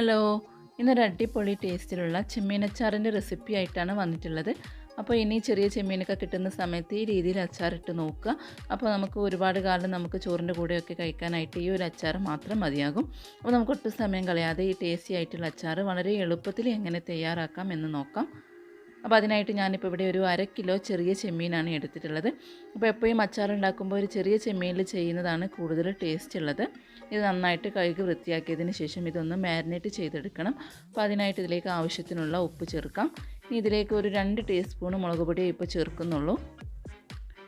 Hello, ഇന്നൊരു അടിപൊളി ടേസ്റ്റിലുള്ള ചെമ്മീനച്ചാറിൻ്റെ recipe ആയിട്ടാണ് വന്നിട്ടുള്ളത്. അപ്പോൾ ഇനി ചെറിയ ചെമ്മീനൊക്കെ കിട്ടുന്ന സമയത്ത് ഈ രീതിയിൽ അച്ചാറിട്ട് നോക്കുക. അപ്പോൾ നമുക്ക് ഒരുപാട് കാലം നമുക്ക് ചോറിൻ്റെ കൂടെയൊക്കെ കഴിക്കാനായിട്ട് ഈ ഒരു അച്ചാർ മാത്രം മതിയാകും. അപ്പോൾ നമുക്ക് ഒട്ടും സമയം കളയാതെ ഈ ടേസ്റ്റി ആയിട്ടുള്ള അച്ചാർ വളരെ എളുപ്പത്തിൽ എങ്ങനെ തയ്യാറാക്കാം എന്ന് നോക്കാം. അപ്പോൾ അതിനായിട്ട് ഞാനിപ്പോൾ ഇവിടെ ഒരു 1/2 കിലോ ചെറിയ ചെമ്മീനാണ് എടുത്തിട്ടുള്ളത്. അപ്പോൾ എപ്പോഴും അച്ചാർ ഉണ്ടാക്കുമ്പോൾ ഒരു ചെറിയ ചെമ്മീനിൽ ചെയ്യുന്നതാണ് കൂടുതൽ ടേസ്റ്റ് ഉള്ളത്. ഇത് നന്നായിട്ട് കഴുകി വൃത്തിയാക്കിയതിന് ശേഷം ഇതൊന്ന് മാരിനേറ്റ് ചെയ്തെടുക്കണം. അപ്പോൾ അതിനായിട്ട് ഇതിലേക്ക് ആവശ്യത്തിനുള്ള ഉപ്പ് ചേർക്കാം. ഇനി ഇതിലേക്ക് ഒരു 2 ടീസ്പൂൺ മുളക് പൊടി ഇപ്പോൾ ചേർക്കുന്നുള്ളൂ.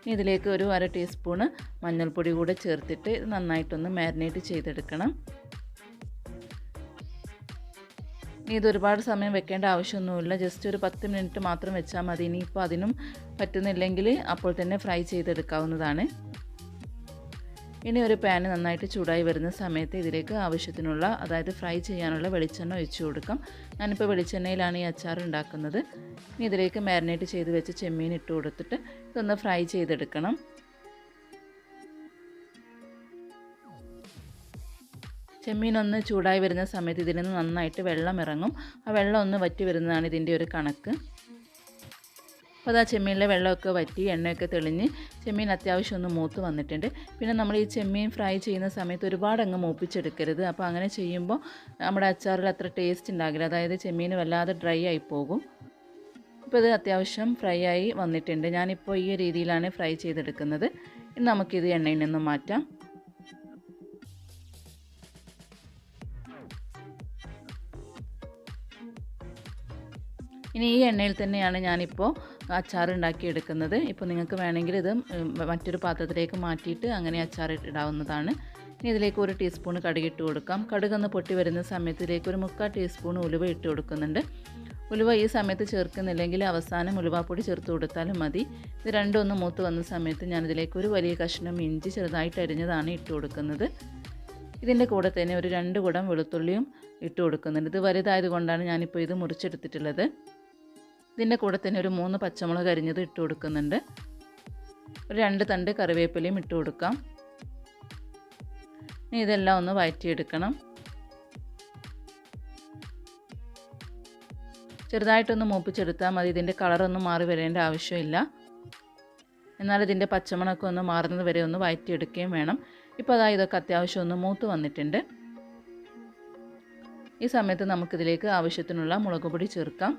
ഇനി ഇതിലേക്ക് ഒരു 1/2 ടീസ്പൂണ് മഞ്ഞൾപ്പൊടി കൂടെ ചേർത്തിട്ട് ഇത് നന്നായിട്ടൊന്ന് മാരിനേറ്റ് ചെയ്തെടുക്കണം. ഇത് ഒരുപാട് സമയം വെക്കേണ്ട ആവശ്യമൊന്നുമില്ല. ജസ്റ്റ് ഒരു 10 മിനിറ്റ് മാത്രം വെച്ചാൽ മതി. ഇനിയിപ്പോൾ അതിനും പറ്റുന്നില്ലെങ്കിൽ അപ്പോൾ തന്നെ ഫ്രൈ ചെയ്തെടുക്കാവുന്നതാണ്. ഇനി ഒരു പാൻ നന്നായിട്ട് ചൂടായി വരുന്ന സമയത്ത് ഇതിലേക്ക് ആവശ്യത്തിനുള്ള, അതായത് ഫ്രൈ ചെയ്യാനുള്ള വെളിച്ചെണ്ണ ഒഴിച്ചു കൊടുക്കാം. ഞാനിപ്പോൾ വെളിച്ചെണ്ണയിലാണ് ഈ അച്ചാർ ഉണ്ടാക്കുന്നത്. ഇനി ഇതിലേക്ക് മാരിനേറ്റ് ചെയ്ത് വെച്ച് ചെമ്മീൻ ഇട്ട് കൊടുത്തിട്ട് ഇതൊന്ന് ഫ്രൈ ചെയ്തെടുക്കണം. ചെമ്മീൻ ഒന്ന് ചൂടായി വരുന്ന സമയത്ത് ഇതിൽ നിന്ന് നന്നായിട്ട് വെള്ളം ഇറങ്ങും. ആ വെള്ളം ഒന്ന് വറ്റി വരുന്നതാണ് ഇതിൻ്റെ ഒരു കണക്ക്. അപ്പോൾ ആ ചെമ്മീനിലെ വെള്ളമൊക്കെ വറ്റി എണ്ണയൊക്കെ തെളിഞ്ഞ് ചെമ്മീൻ അത്യാവശ്യം ഒന്ന് മൂത്ത് വന്നിട്ടുണ്ട്. പിന്നെ നമ്മൾ ഈ ചെമ്മീൻ ഫ്രൈ ചെയ്യുന്ന സമയത്ത് ഒരുപാട് അങ്ങ് മൂപ്പിച്ചെടുക്കരുത്. അപ്പോൾ അങ്ങനെ ചെയ്യുമ്പോൾ നമ്മുടെ അച്ചാറിൽ അത്ര ടേസ്റ്റ് ഉണ്ടാകില്ല. അതായത് ചെമ്മീൻ വല്ലാതെ ഡ്രൈ ആയി പോകും. അപ്പോൾ ഇത് അത്യാവശ്യം ഫ്രൈ ആയി വന്നിട്ടുണ്ട്. ഞാനിപ്പോൾ ഈ രീതിയിലാണ് ഫ്രൈ ചെയ്തെടുക്കുന്നത്. ഇനി നമുക്കിത് എണ്ണയിൽ നിന്നും മാറ്റാം. ഇനി ഈ എണ്ണയിൽ തന്നെയാണ് ഞാനിപ്പോൾ അച്ചാർ ഉണ്ടാക്കിയെടുക്കുന്നത്. ഇപ്പോൾ നിങ്ങൾക്ക് വേണമെങ്കിൽ ഇത് മറ്റൊരു പാത്രത്തിലേക്ക് മാറ്റിയിട്ട് അങ്ങനെ അച്ചാർ ഇടാവുന്നതാണ്. ഇനി ഇതിലേക്ക് 1 ടീസ്പൂൺ കടുക് ഇട്ട് കൊടുക്കാം. കടുകൊന്ന് പൊട്ടി വരുന്ന സമയത്ത് ഇതിലേക്ക് ഒരു 3/4 ടീസ്പൂൺ ഉലുവ ഇട്ട് കൊടുക്കുന്നുണ്ട്. ഉലുവ ഈ സമയത്ത് ചേർക്കുന്നില്ലെങ്കിൽ അവസാനം ഉലുവാപ്പൊടി ചേർത്ത് കൊടുത്താലും മതി. ഇത് രണ്ടും ഒന്ന് മൂത്ത് വന്ന സമയത്ത് ഞാനിതിലേക്ക് ഒരു വലിയ കഷ്ണം ഇഞ്ചി ചെറുതായിട്ട് അരിഞ്ഞതാണ് ഇട്ട് കൊടുക്കുന്നത്. ഇതിൻ്റെ കൂടെ തന്നെ ഒരു 2 കുടം വെളുത്തുള്ളിയും ഇട്ട് കൊടുക്കുന്നുണ്ട്. ഇത് വലുതായത് കൊണ്ടാണ് ഞാനിപ്പോൾ ഇത് മുറിച്ചെടുത്തിട്ടുള്ളത്. ഇതിൻ്റെ കൂടെ തന്നെ ഒരു 3 പച്ചമുളക് അരിഞ്ഞത് ഇട്ട് കൊടുക്കുന്നുണ്ട്. ഒരു 2 തണ്ട് കറിവേപ്പിലയും ഇട്ട് കൊടുക്കാം. ഇനി ഇതെല്ലാം ഒന്ന് വഴറ്റിയെടുക്കണം. ചെറുതായിട്ടൊന്ന് മൂപ്പിച്ചെടുത്താൽ മതി. ഇതിൻ്റെ കളറൊന്നും മാറി വരേണ്ട ആവശ്യമില്ല. എന്നാൽ ഇതിൻ്റെ പച്ചമണമൊക്കെ ഒന്ന് മാറുന്നത് വരെ ഒന്ന് വഴറ്റിയെടുക്കുകയും വേണം. ഇപ്പോൾ അതാ ഇതൊക്കെ അത്യാവശ്യം ഒന്ന് മൂത്ത് വന്നിട്ടുണ്ട്. ഈ സമയത്ത് നമുക്കിതിലേക്ക് ആവശ്യത്തിനുള്ള മുളക് പൊടി ചേർക്കാം.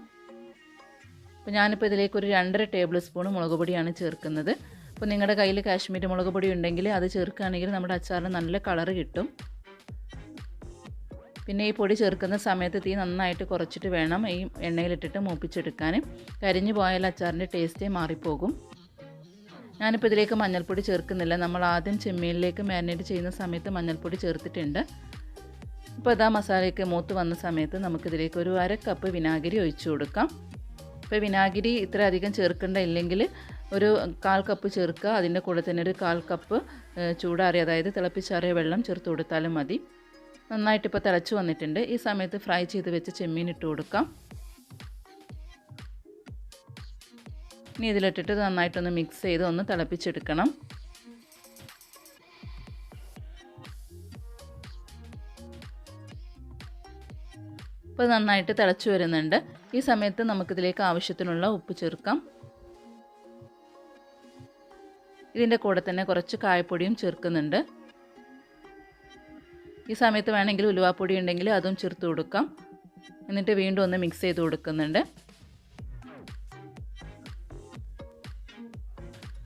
അപ്പോൾ ഞാനിപ്പോൾ ഇതിലേക്ക് ഒരു 2.5 ടേബിൾ സ്പൂൺ മുളക് പൊടിയാണ് ചേർക്കുന്നത്. അപ്പോൾ നിങ്ങളുടെ കയ്യിൽ കാശ്മീരി മുളക് പൊടി ഉണ്ടെങ്കിൽ അത് ചേർക്കുകയാണെങ്കിൽ നമ്മുടെ അച്ചാറിന് നല്ല കളറ് കിട്ടും. പിന്നെ ഈ പൊടി ചേർക്കുന്ന സമയത്ത് തീ നന്നായിട്ട് കുറച്ചിട്ട് വേണം ഈ എണ്ണയിലിട്ടിട്ട് മൂപ്പിച്ചെടുക്കാൻ. കരിഞ്ഞു പോയാൽ അച്ചാറിൻ്റെ ടേസ്റ്റേ മാറിപ്പോകും. ഞാനിപ്പോൾ ഇതിലേക്ക് മഞ്ഞൾപ്പൊടി ചേർക്കുന്നില്ല. നമ്മൾ ആദ്യം ചെമ്മീനിലേക്ക് മാരിനേറ്റ് ചെയ്യുന്ന സമയത്ത് മഞ്ഞൾപ്പൊടി ചേർത്തിട്ടുണ്ട്. ഇപ്പോൾ ഇതാ മസാലയൊക്കെ മൂത്ത് വന്ന സമയത്ത് നമുക്കിതിലേക്ക് ഒരു 1/2 കപ്പ് വിനാഗിരി ഒഴിച്ചു കൊടുക്കാം. ഇപ്പോൾ വിനാഗിരി ഇത്ര അധികം ചേർക്കേണ്ട, ഇല്ലെങ്കിൽ ഒരു 1/4 കപ്പ് ചേർക്കുക. അതിൻ്റെ കൂടെ തന്നെ ഒരു 1/4 കപ്പ് ചൂടാറിയ, അതായത് തിളപ്പിച്ചാറിയ വെള്ളം ചേർത്ത് കൊടുത്താലും മതി. നന്നായിട്ട് ഇപ്പോൾ തിളച്ച് വന്നിട്ടുണ്ട്. ഈ സമയത്ത് ഫ്രൈ ചെയ്ത് വെച്ച് ചെമ്മീൻ ഇട്ട് കൊടുക്കാം. ഇനി ഇതിലിട്ടിട്ട് നന്നായിട്ടൊന്ന് മിക്സ് ചെയ്ത് ഒന്ന് തിളപ്പിച്ചെടുക്കണം. ഇപ്പോൾ നന്നായിട്ട് തിളച്ച് വരുന്നുണ്ട്. ഈ സമയത്ത് നമുക്കിതിലേക്ക് ആവശ്യത്തിനുള്ള ഉപ്പ് ചേർക്കാം. ഇതിൻ്റെ കൂടെ തന്നെ കുറച്ച് കായപ്പൊടിയും ചേർക്കുന്നുണ്ട്. ഈ സമയത്ത് വേണമെങ്കിൽ ഉലുവാപ്പൊടി ഉണ്ടെങ്കിൽ അതും ചേർത്ത് കൊടുക്കാം. എന്നിട്ട് വീണ്ടും ഒന്ന് മിക്സ് ചെയ്ത് കൊടുക്കുന്നുണ്ട്.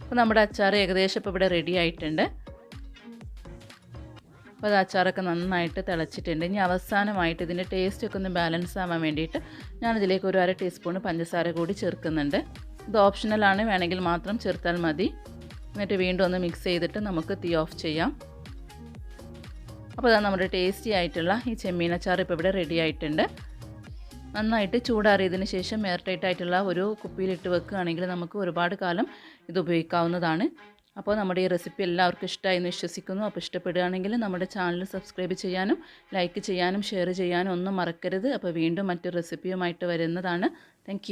അപ്പോൾ നമ്മുടെ അച്ചാർ ഏകദേശം ഇപ്പോൾ ഇവിടെ റെഡി ആയിട്ടുണ്ട്. അപ്പോൾ അത് അച്ചാറൊക്കെ നന്നായിട്ട് തിളച്ചിട്ടുണ്ട്. ഇനി അവസാനമായിട്ട് ഇതിൻ്റെ ടേസ്റ്റൊക്കെ ഒന്ന് ബാലൻസ് ആവാൻ വേണ്ടിയിട്ട് ഞാനിതിലേക്ക് ഒരു 1/2 ടീസ്പൂൺ പഞ്ചസാര കൂടി ചേർക്കുന്നുണ്ട്. ഇത് ഓപ്ഷണലാണ്, വേണമെങ്കിൽ മാത്രം ചേർത്താൽ മതി. എന്നിട്ട് വീണ്ടും ഒന്ന് മിക്സ് ചെയ്തിട്ട് നമുക്ക് തീ ഓഫ് ചെയ്യാം. അപ്പോൾ അതാണ് നമ്മുടെ ടേസ്റ്റി ആയിട്ടുള്ള ഈ ചെമ്മീൻ അച്ചാർ ഇപ്പോൾ ഇവിടെ റെഡി ആയിട്ടുണ്ട്. നന്നായിട്ട് ചൂടാറിയതിന് ശേഷം എയർ ടൈറ്റ് ആയിട്ടുള്ള ഒരു കുപ്പിയിലിട്ട് വെക്കുകയാണെങ്കിൽ നമുക്ക് ഒരുപാട് കാലം ഇത് ഉപയോഗിക്കാവുന്നതാണ്. അപ്പോൾ നമ്മുടെ ഈ റെസിപ്പി എല്ലാവർക്കും ഇഷ്ടമായി എന്ന് വിശ്വസിക്കുന്നു. അപ്പോൾ ഇഷ്ടപ്പെടുകയാണെങ്കിൽ നമ്മുടെ ചാനൽ സബ്സ്ക്രൈബ് ചെയ്യാനും ലൈക്ക് ചെയ്യാനും ഷെയർ ചെയ്യാനും ഒന്നും മറക്കരുത്. അപ്പോൾ വീണ്ടും മറ്റൊരു റെസിപ്പിയുമായിട്ട് വരുന്നതാണ്. താങ്ക്